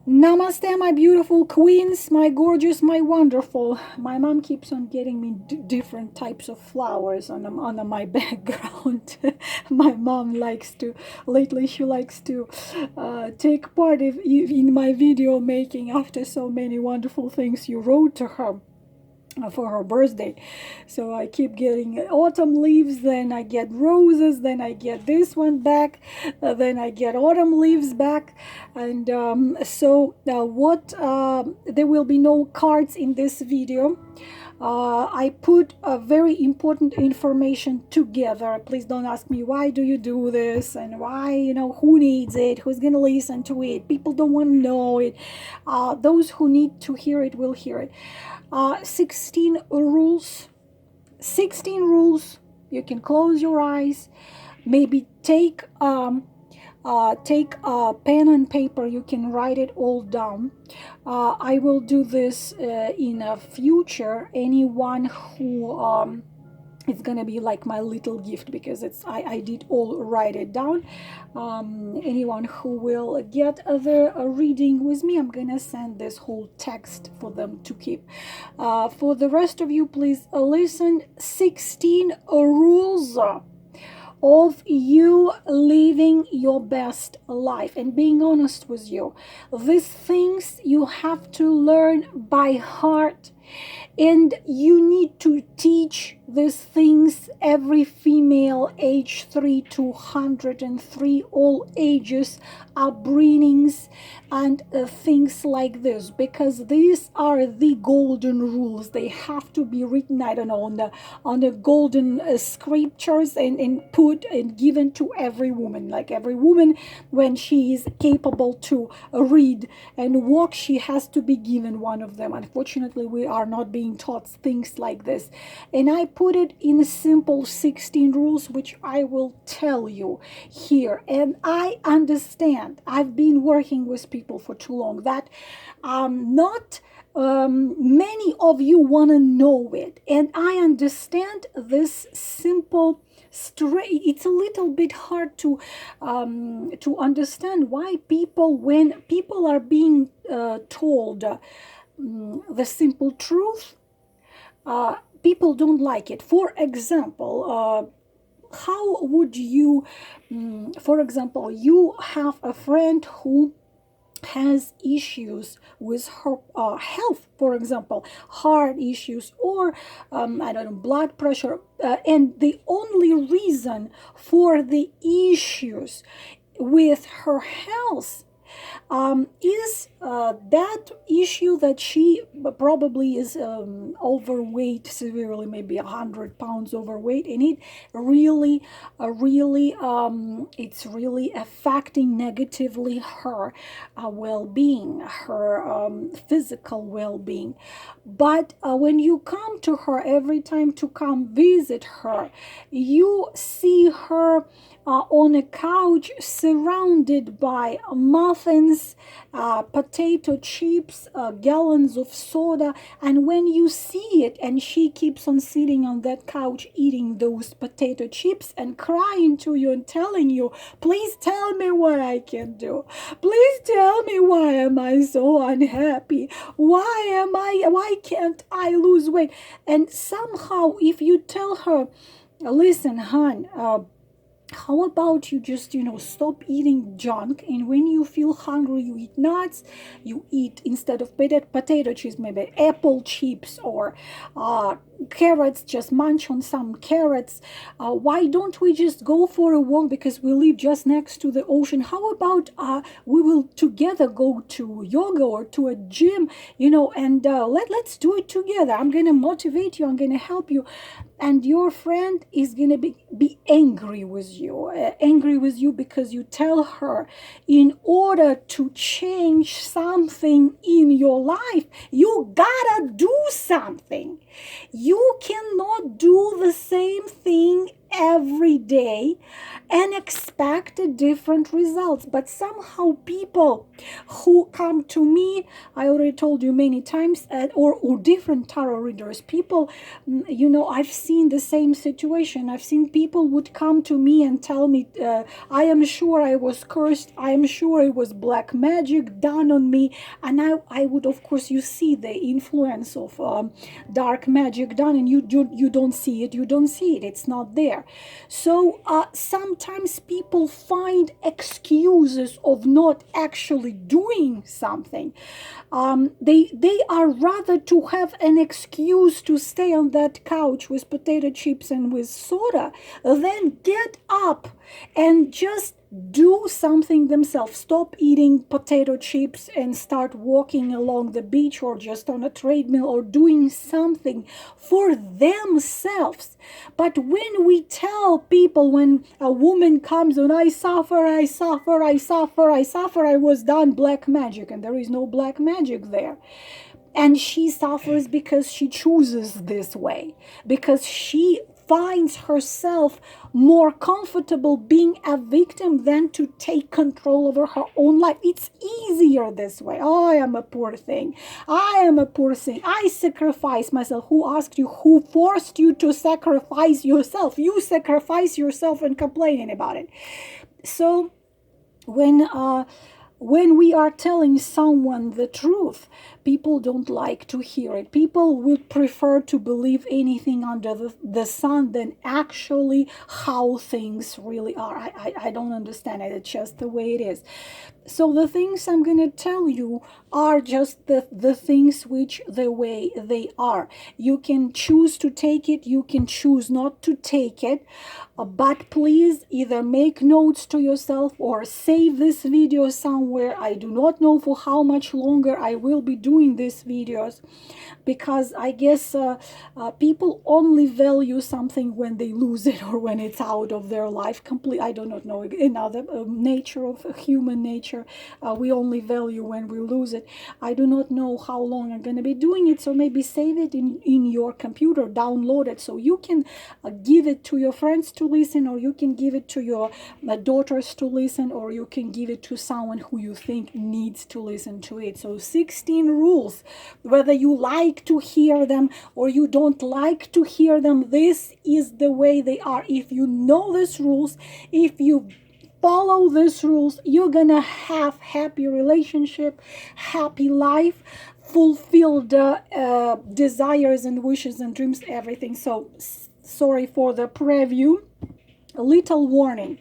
Namaste, my beautiful queens, my gorgeous, my wonderful. My mom keeps on getting me different types of flowers on my background. My mom likes to, lately she likes to take part in my video making after so many wonderful things you wrote to her for her birthday. So I keep getting autumn leaves, then I get roses, then I get this one back, then I get autumn leaves back. And there will be no cards in this video. I put a very important information together. Please don't ask me why do you do this and why, who needs it, who's going to listen to it. People don't want to know it. Those who need to hear it will hear it. 16 rules. 16 rules. You can close your eyes. Maybe take a pen and paper. You can write it all down. I will do this in the future. Anyone who it's gonna be like my little gift, because I did all write it down. Anyone who will get the reading with me, I'm gonna send this whole text for them to keep. For the rest of you, please listen. 16 rules of you living your best life and being honest with you. These things you have to learn by heart, and you need to teach these things every female, age 3 to 103, all ages, upbringings, and things like this, because these are the golden rules. They have to be written, I don't know, on the golden scriptures and put and given to every woman. Like every woman, when she is capable to read and walk, she has to be given one of them. Unfortunately, we are not being taught things like this. And I put it in simple 16 rules, which I will tell you here. And I understand, I've been working with people for too long, that not many of you want to know it. And I understand this simple it's a little bit hard to understand why people, when people are being told the simple truth, people don't like it. For example, how would you, for example, you have a friend who has issues with her health, for example, heart issues, or I don't know, blood pressure, and the only reason for the issues with her health is that issue that she probably is overweight severely, maybe 100 pounds overweight, and it really, it's really affecting negatively her well-being, her physical well-being. But when you come to her every time to come visit her, you see her on a couch surrounded by muffins, potato chips, gallons of soda. And when you see it, and she keeps on sitting on that couch eating those potato chips and crying to you and telling you, please tell me what I can do. Please tell me, why am I so unhappy? Why can't I lose weight? And somehow if you tell her, listen, hon, how about you just, stop eating junk, and when you feel hungry, you eat nuts, you eat, instead of potato chips, maybe apple chips, or carrots, just munch on some carrots. Why don't we just go for a walk, because we live just next to the ocean? How about we will together go to yoga or to a gym, and let's do it together. I'm gonna motivate you, I'm gonna help you. And your friend is gonna be angry with you because you tell her, in order to change something in your life, you gotta do something. You cannot do the same thing every day and expect different results. But somehow people who come to me, I already told you many times, or different tarot readers, people, I've seen the same situation. I've seen people would come to me and tell me, I am sure I was cursed, I am sure it was black magic done on me. And I would, of course, you see the influence of dark magic done, and you don't see it, it's not there. So sometimes people find excuses of not actually doing something. They are rather to have an excuse to stay on that couch with potato chips and with soda than get up and just do something themselves. Stop eating potato chips and start walking along the beach or just on a treadmill or doing something for themselves. But when we tell people, when a woman comes and I suffer, I was done black magic, and there is no black magic there. And she suffers because she chooses this way, because she finds herself more comfortable being a victim than to take control over her own life. It's easier this way. Oh, I am a poor thing. I sacrifice myself. Who asked you? Who forced you to sacrifice yourself? You sacrifice yourself and complaining about it. So when we are telling someone the truth, people don't like to hear it. People would prefer to believe anything under the sun than actually how things really are. I don't understand it. It's just the way it is. So the things I'm going to tell you are just the things which the way they are. You can choose to take it. You can choose not to take it. But please either make notes to yourself or save this video somewhere. I do not know for how much longer I will be doing these videos, because I guess people only value something when they lose it or when it's out of their life completely. I do not know another nature of human nature. We only value when we lose it. I do not know how long I'm going to be doing it, so maybe save it in your computer, download it so you can give it to your friends to listen, or you can give it to your daughters to listen, or you can give it to someone who you think needs to listen to it. So 16 rules, whether you like to hear them or you don't like to hear them, this is the way they are. If you know these rules, if you follow these rules, you're gonna have happy relationship, happy life, fulfilled desires and wishes and dreams, everything. So sorry for the preview. A little warning,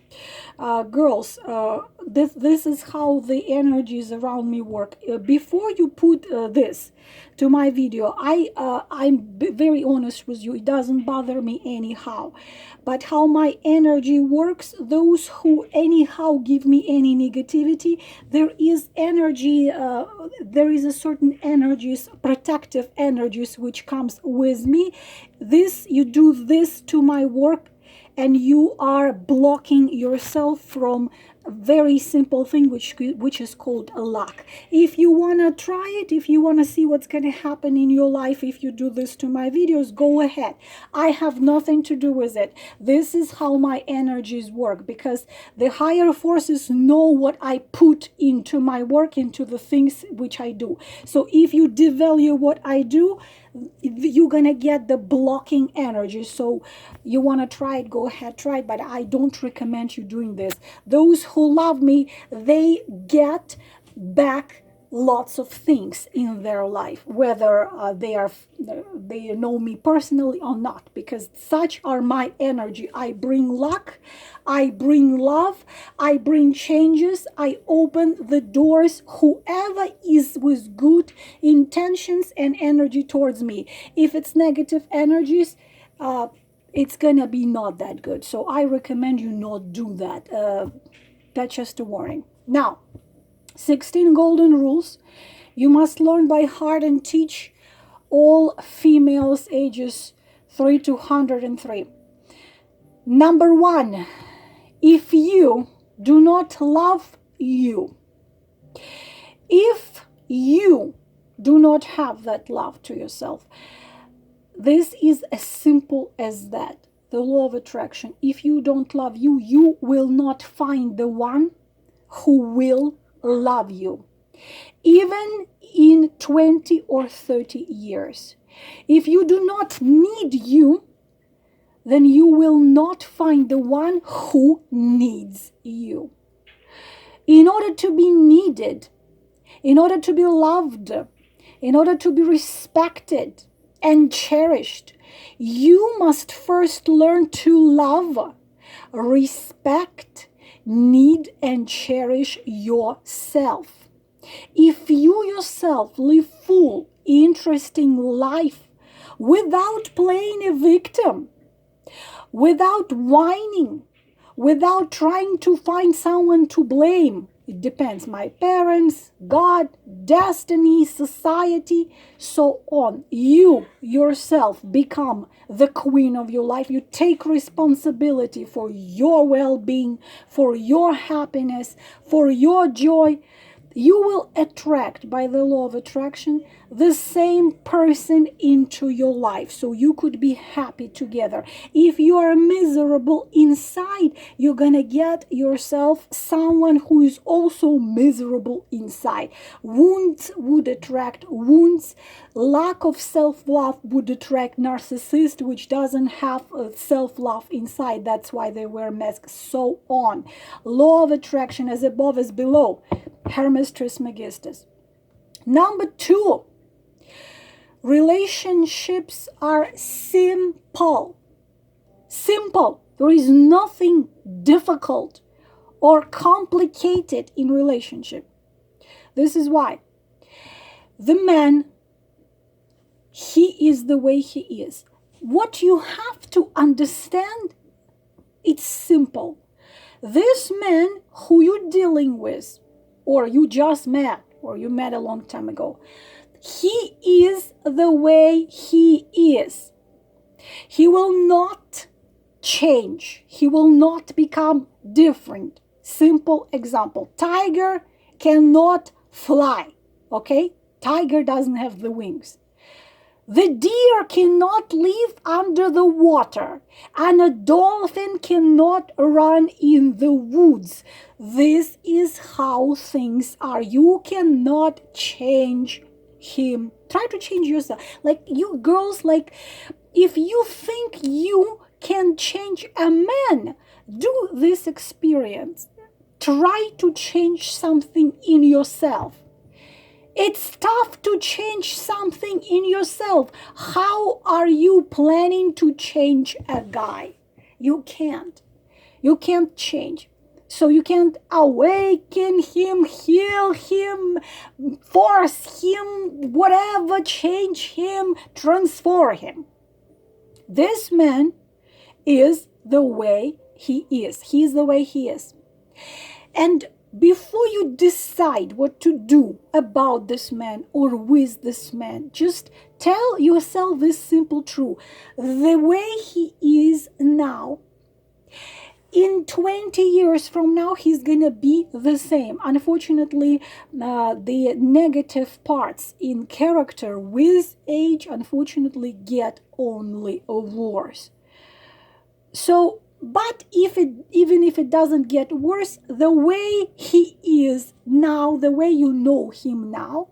girls, this is how the energies around me work. Before you put this to my video, I'm very honest with you. It doesn't bother me anyhow. But how my energy works, those who anyhow give me any negativity, there is energy, there is a certain energies, protective energies, which comes with me. This, you do this to my work, and you are blocking yourself from a very simple thing which is called luck. If you want to try it, if you want to see what's going to happen in your life if you do this to my videos, go ahead. I have nothing to do with it. This is how my energies work, because the higher forces know what I put into my work, into the things which I do. So if you devalue what I do, you're gonna get the blocking energy. So you want to try it, go ahead, try it, but I don't recommend you doing this. Those who love me, they get back lots of things in their life, whether they know me personally or not, because such are my energy. I bring luck, I bring love, I bring changes, I open the doors, whoever is with good intentions and energy towards me. If it's negative energies, it's gonna be not that good. So I recommend you not do that. That's just a warning. Now, 16 golden rules you must learn by heart and teach all females ages 3 to 103. Number 1, if you do not love you, if you do not have that love to yourself, this is as simple as that. the law of attraction. If you don't love you, you will not find the one who will love you. Even in 20 or 30 years. If you do not need you, then you will not find the one who needs you. In order to be needed, in order to be loved, in order to be respected and cherished, you must first learn to love, respect, need, and cherish yourself. If you yourself live full, interesting life without playing a victim, without whining, without trying to find someone to blame, it depends, my parents, God, destiny, society, so on. You yourself become the queen of your life. You take responsibility for your well-being, for your happiness, for your joy. You will attract, by the law of attraction, the same person into your life, so you could be happy together. If you are miserable inside, you're gonna get yourself someone who is also miserable inside. Wounds would attract wounds. Lack of self-love would attract narcissist, which doesn't have self-love inside. That's why they wear masks, so on. Law of attraction, as above as below. Hermes Trismegistus. Number 2, relationships are simple. Simple. There is nothing difficult or complicated in relationship. This is why the man, he is the way he is. What you have to understand, it's simple. This man who you're dealing with, or you just met, or you met a long time ago, he is the way he is. He will not change. He will not become different. Simple example. Tiger cannot fly, okay? Tiger doesn't have the wings. The deer cannot live under the water, and a dolphin cannot run in the woods. This is how things are. You cannot change him. Try to change yourself. Like you girls, like if you think you can change a man, do this experience. Try to change something in yourself. It's tough to change something in yourself. How are you planning to change a guy? You can't. You can't change. So you can't awaken him, heal him, force him, whatever, change him, transform him. This man is the way he is. He is the way he is. And before you decide what to do about this man or with this man, just tell yourself this simple truth. The way he is now, in 20 years from now, he's going to be the same. Unfortunately, the negative parts in character with age, unfortunately, get only worse. So, but even if it doesn't get worse, the way he is now, the way you know him now,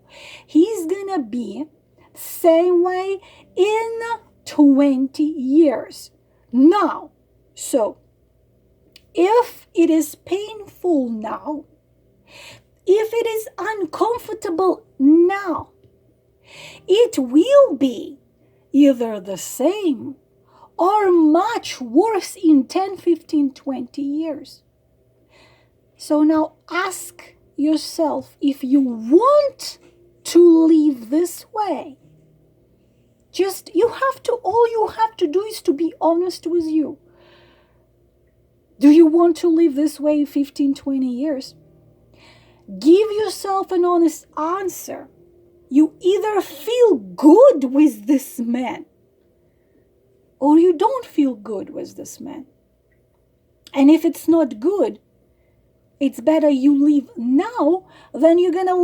he's gonna be same way in 20 years now. So if it is painful now, if it is uncomfortable now, it will be either the same or much worse in 10, 15, 20 years. So now ask yourself if you want to live this way. Just, all you have to do is to be honest with you. Do you want to live this way in 15, 20 years? Give yourself an honest answer. You either feel good with this man, or you don't feel good with this man. And if it's not good, it's better you leave now than you're gonna,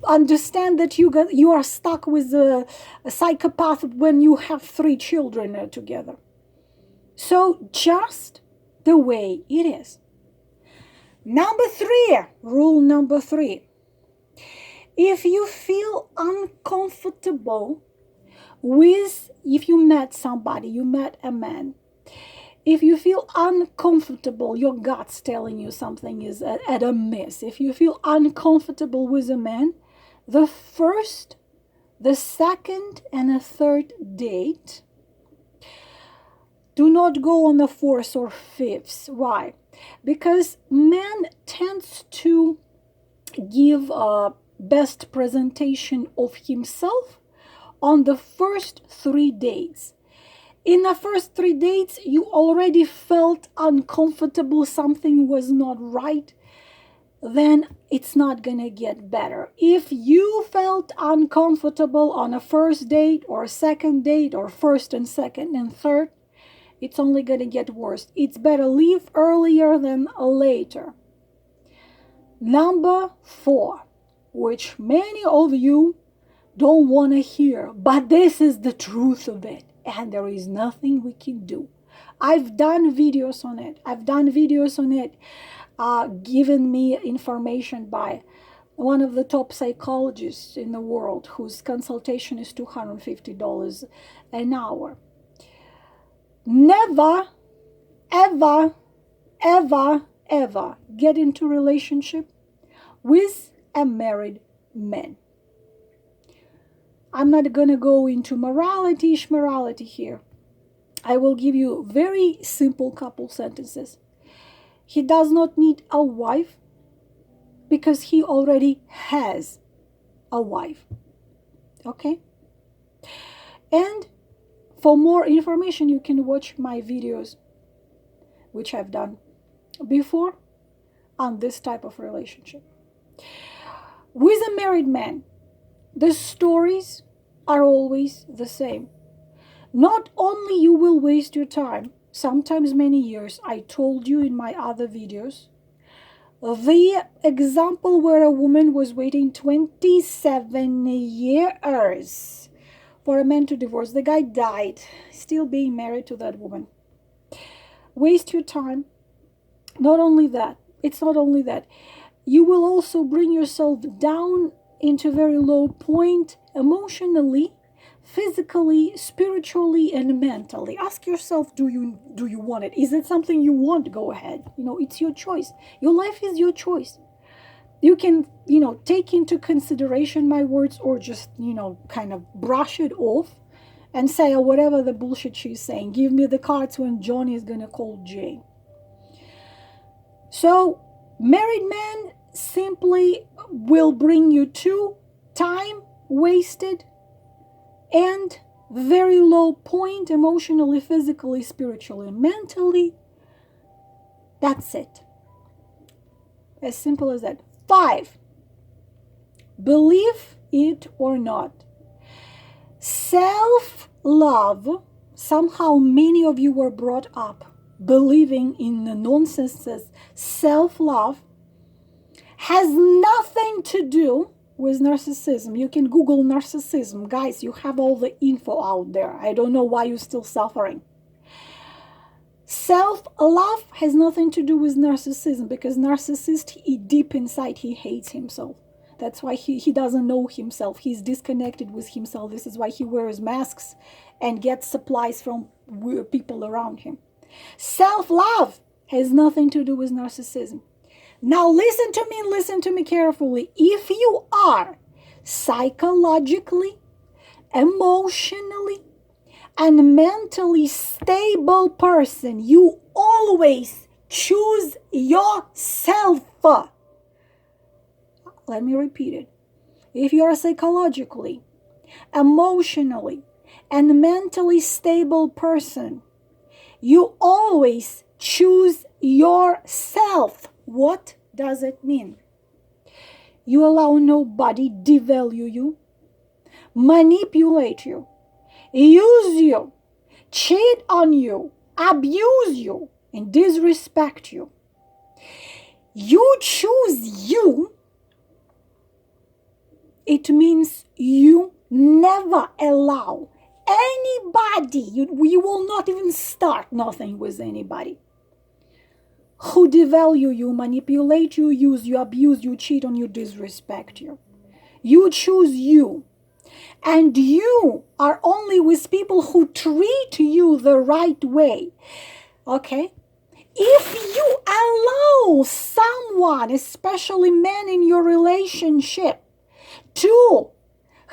understand that you are stuck with a psychopath when you have 3 children together. So just the way it is. Number 3, rule number 3. If you feel uncomfortable if you met somebody, you met a man, if you feel uncomfortable, your gut's telling you something is at a miss. If you feel uncomfortable with a man, the first, the second, and the third date, do not go on the 4th or 5th. Why? Because man tends to give a best presentation of himself on the first 3 dates. In the first 3 dates, you already felt uncomfortable, something was not right, then it's not gonna get better. If you felt uncomfortable on a first date or a second date or first and second and third, it's only gonna get worse. It's better leave earlier than later. Number 4, which many of you don't want to hear, but this is the truth of it, and there is nothing we can do. I've done videos on it. Given me information by one of the top psychologists in the world, whose consultation is $250 an hour. Never, ever, ever, ever get into relationship with a married man. I'm not going to go into morality, schmorality here. I will give you very simple couple sentences. He does not need a wife because he already has a wife. Okay? And for more information, you can watch my videos, which I've done before, on this type of relationship. With a married man, the stories are always the same. Not only you will waste your time, sometimes many years. I told you in my other videos, the example where a woman was waiting 27 years for a man to divorce. The guy died, still being married to that woman. Waste your time. Not only that, it's not only that. You will also bring yourself down into a very low point emotionally, physically, spiritually, and mentally. Ask yourself, do you want it? Is it something you want? Go ahead. It's your choice. Your life is your choice. You can, take into consideration my words, or just, kind of brush it off and say, oh, whatever the bullshit she's saying. Give me the cards when Johnny is going to call Jane. So, married man simply will bring you to time wasted and very low point emotionally, physically, spiritually, and mentally. That's it. As simple as that. 5, believe it or not, self-love, somehow many of you were brought up believing in the nonsense. Self-love has nothing to do with narcissism. You can Google narcissism. Guys, you have all the info out there. I don't know why you're still suffering. Self-love has nothing to do with narcissism, because narcissist, deep inside, he hates himself. That's why he doesn't know himself. He's disconnected with himself. This is why he wears masks and gets supplies from people around him. Self-love has nothing to do with narcissism. Now listen to me carefully. If you are psychologically, emotionally, and mentally stable person, you always choose yourself. Let me repeat it. If you are psychologically, emotionally, and mentally stable person, you always choose yourself. What does it mean? You allow nobody devalue you, manipulate you, use you, cheat on you, abuse you, and disrespect you. You choose you. It means you never allow anybody, you will not even start nothing with anybody who devalue you, manipulate you, use you, abuse you, cheat on you, disrespect you. You choose you. And you are only with people who treat you the right way. Okay? If you allow someone, especially men in your relationship, to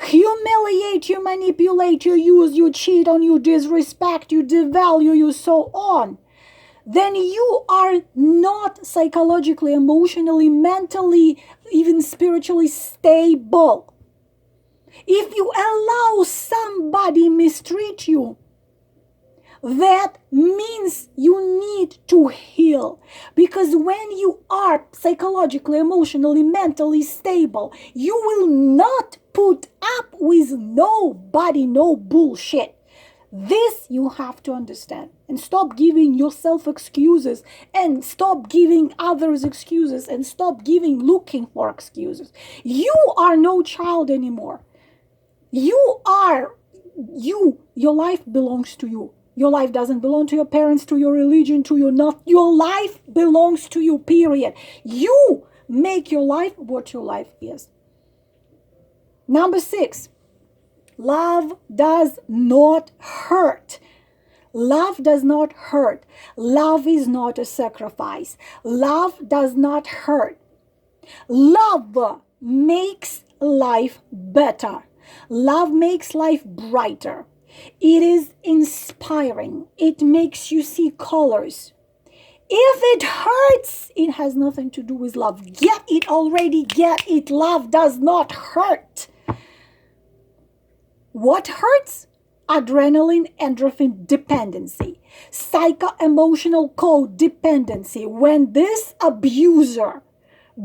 humiliate you, manipulate you, use you, cheat on you, disrespect you, devalue you, so on, then you are not psychologically, emotionally, mentally, even spiritually stable. If you allow somebody mistreat you, that means you need to heal. Because when you are psychologically, emotionally, mentally stable, you will not put up with nobody, no bullshit. This you have to understand. And stop giving yourself excuses, and stop giving others excuses, and stop looking for excuses. You are no child anymore. You are you. Your life belongs to you. Your life doesn't belong to your parents, to your religion, to your not. Your life belongs to you, period. You make your life what your life is. Number 6, love does not hurt. Love does not hurt. Love is not a sacrifice. Love does not hurt. Love makes life better. Love makes life brighter. It is inspiring. It makes you see colors. If it hurts, it has nothing to do with love. Get it already, get it. Love does not hurt. What hurts? Adrenaline, endorphin dependency. Psycho-emotional codependency. When this abuser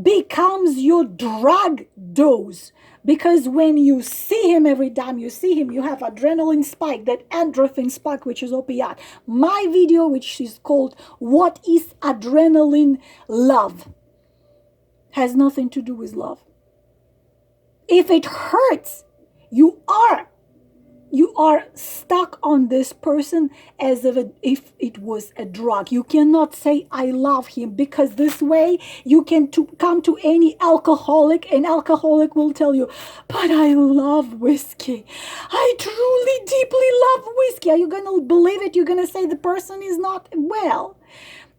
becomes your drug dose, because when you see him, every time you see him, you have adrenaline spike, that endorphin spike, which is opiate. My video, which is called What is Adrenaline Love, has nothing to do with love. If it hurts, you are stuck on this person as if it was a drug. You cannot say, I love him, because this way you can come to any alcoholic, and alcoholic will tell you, but I love whiskey. I truly, deeply love whiskey. Are you going to believe it? You're going to say the person is not well.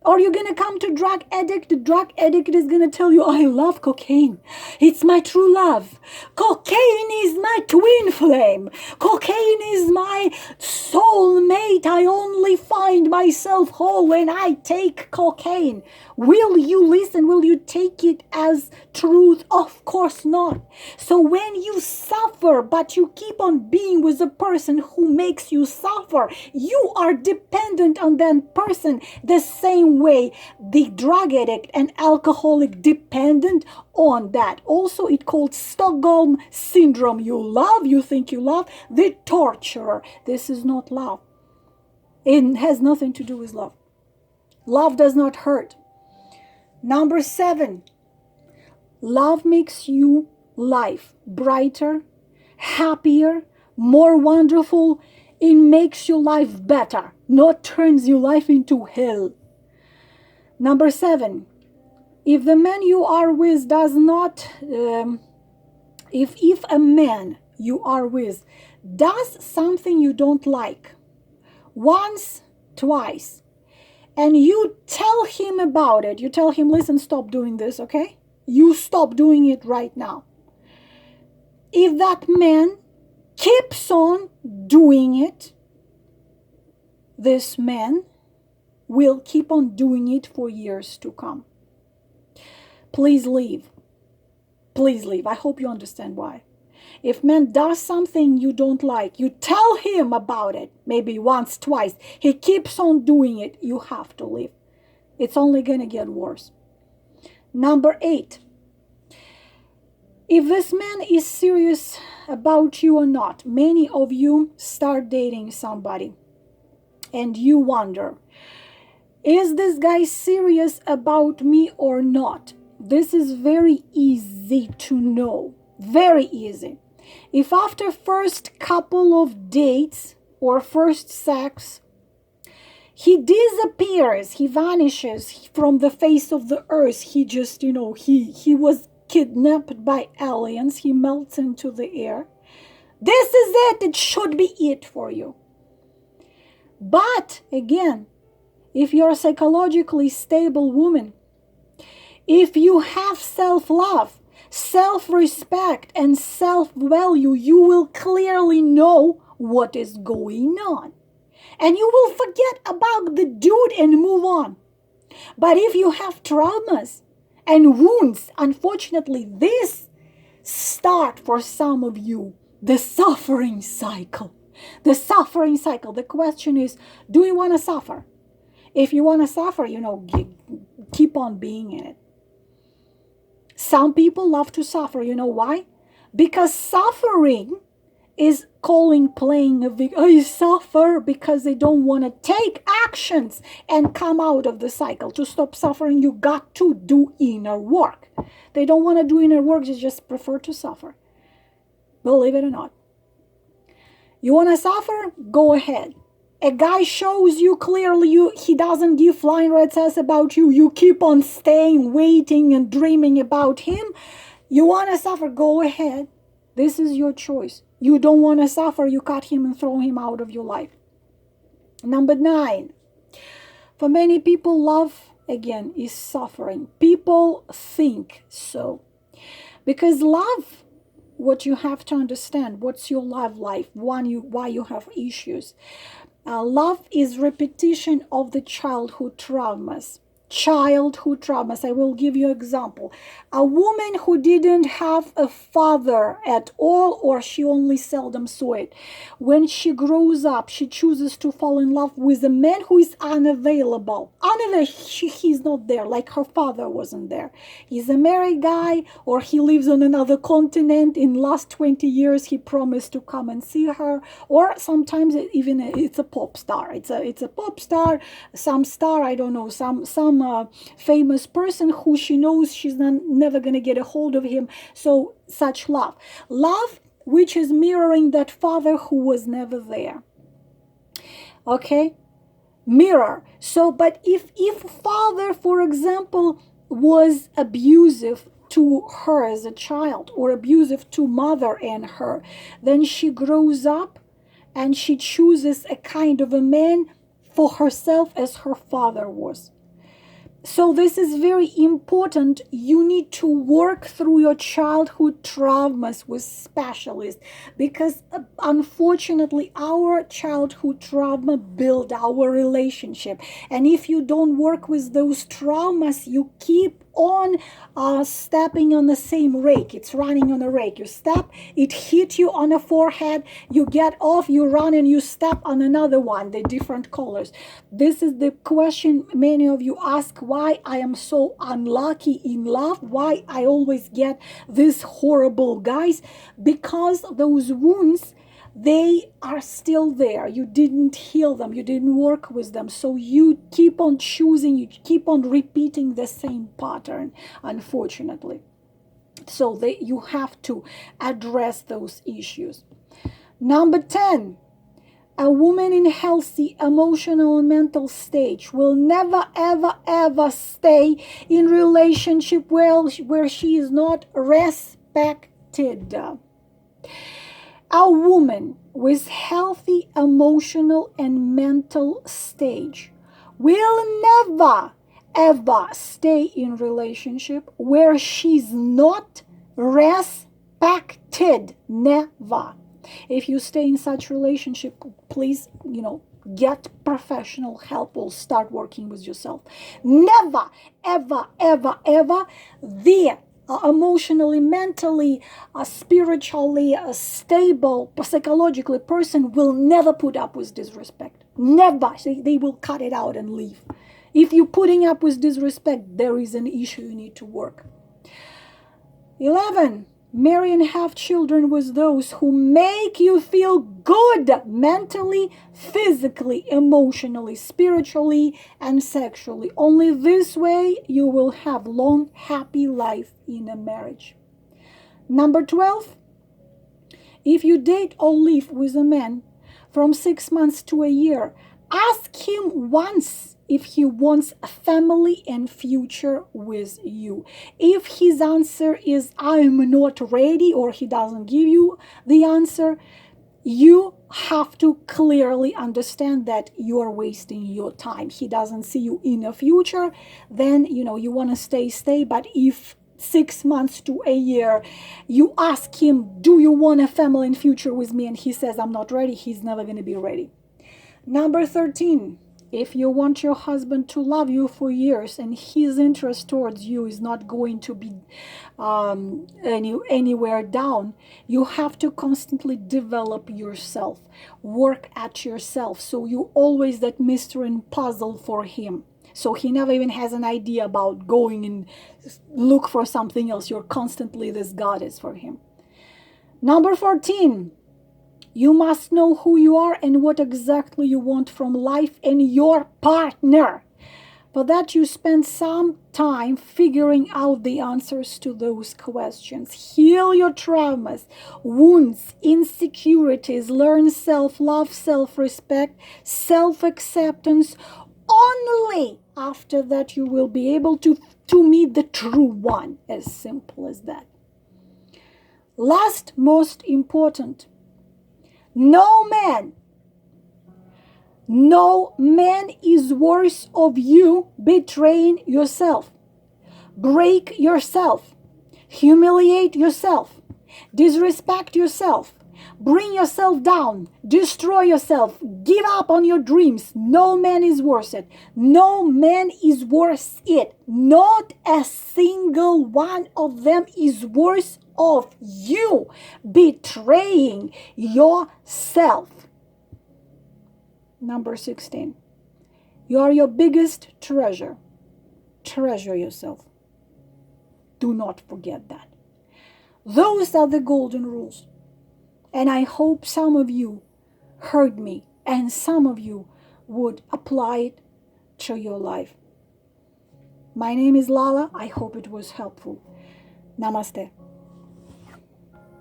Or you're going to come to drug addict. The drug addict is going to tell you, I love cocaine. It's my true love. Cocaine is my twin flame. Cocaine is my soul mate. I only find myself whole when I take cocaine. Will you listen? Will you take it as truth? Of course not. So when you suffer, but you keep on being with a person who makes you suffer, you are dependent on that person the same way the drug addict and alcoholic dependent on that. Also, it called Stockholm syndrome. You love, you think you love the torturer. This is not love. It has nothing to do with love. Love does not hurt. Number 7, love makes you life brighter, happier, more wonderful. It makes your life better, not turns your life into hell. Number 7, if the man you are with does not, if a man you are with does something you don't like, once, twice, and you tell him about it, you tell him, listen, stop doing this, okay? You stop doing it right now. If that man keeps on doing it, this man will keep on doing it for years to come. Please leave. Please leave. I hope you understand why. If man does something you don't like, you tell him about it, maybe once, twice. He keeps on doing it. You have to leave. It's only going to get worse. Number 8. If this man is serious about you or not, many of you start dating somebody and you wonder, is this guy serious about me or not? This is very easy to know. Very easy. If after first couple of dates or first sex, he disappears, he vanishes from the face of the earth. He just, he was kidnapped by aliens. He melts into the air. This is it. It should be it for you. But again, if you're a psychologically stable woman, if you have self-love, self-respect, and self-value, you will clearly know what is going on. And you will forget about the dude and move on. But if you have traumas and wounds, unfortunately, this start for some of you the suffering cycle. The suffering cycle. The question is, do you want to suffer? If you want to suffer, keep on being in it. Some people love to suffer. You know why? Because suffering is playing a victim. I suffer because they don't want to take actions and come out of the cycle. To stop suffering, you got to do inner work. They don't want to do inner work, they just prefer to suffer. Believe it or not. You want to suffer? Go ahead. A guy shows you clearly he doesn't give flying red says about you. You keep on staying, waiting, and dreaming about him. You want to suffer? Go ahead. This is your choice. You don't want to suffer, you cut him and throw him out of your life. Number 9. For many people, love, again, is suffering. People think so. Because love, what you have to understand, what's your love life, why you have issues. Love is repetition of the childhood traumas. I will give you an example. A woman who didn't have a father at all, or she only seldom saw it, when she grows up, she chooses to fall in love with a man who is unavailable. He's not there, like her father wasn't there. He's a married guy, or he lives on another continent. In last 20 years, he promised to come and see her, or sometimes it's a pop star. It's a pop star, some star, I don't know, some famous person who she knows she's never going to get a hold of him. So such love which is mirroring that father who was never there. Okay, mirror. So but if father, for example, was abusive to her as a child, or abusive to mother and her, then she grows up and she chooses a kind of a man for herself as her father was. So this is very important. You need to work through your childhood traumas with specialists, because unfortunately our childhood trauma build our relationship. And if you don't work with those traumas, you keep on stepping on the same rake. It's running on a rake. You step, it hit you on the forehead, you get off, you run, and you step on another one, the different colors. This is the question many of you ask, why I am so unlucky in love, why I always get these horrible guys. Because those wounds, they are still there. You didn't heal them. You didn't work with them. So you keep on choosing, you keep on repeating the same pattern, unfortunately. So you have to address those issues. Number 10, a woman in healthy emotional and mental stage will never, ever, ever stay in relationship where she is not respected. A woman with healthy emotional and mental stage will never, ever stay in relationship where she's not respected. Never. If you stay in such relationship, please, get professional help or start working with yourself. Never, ever, ever, ever emotionally, mentally, spiritually stable, psychologically person will never put up with disrespect. Never. They will cut it out and leave. If you're putting up with disrespect, there is an issue you need to work. 11. Marry and have children with those who make you feel good mentally, physically, emotionally, spiritually, and sexually. Only this way you will have long, happy life in a marriage. Number 12, if you date or live with a man from 6 months to a year. Ask him once if he wants a family and future with you. If his answer is I'm not ready, or he doesn't give you the answer, you have to clearly understand that you are wasting your time. He doesn't see you in a future, then you want to stay. But if 6 months to a year you ask him, do you want a family and future with me, and he says I'm not ready, he's never going to be ready. Number 13, if you want your husband to love you for years and his interest towards you is not going to be anywhere down, you have to constantly develop yourself, work at yourself, so you always that mystery and puzzle for him. So he never even has an idea about going and look for something else. You're constantly this goddess for him. Number 14, you must know who you are and what exactly you want from life and your partner. For that, you spend some time figuring out the answers to those questions. Heal your traumas, wounds, insecurities, learn self-love, self-respect, self-acceptance. Only after that you will be able to meet the true one. As simple as that. Last, most important, no man is worse of you betraying yourself, break yourself, humiliate yourself, disrespect yourself, bring yourself down, destroy yourself, give up on your dreams. No man is worth it. No man is worth it. Not a single one of them is worth of you betraying yourself. Number 16, you are your biggest treasure. Treasure yourself. Do not forget that. Those are the golden rules. And I hope some of you heard me and some of you would apply it to your life. My name is Lala. I hope it was helpful. Namaste.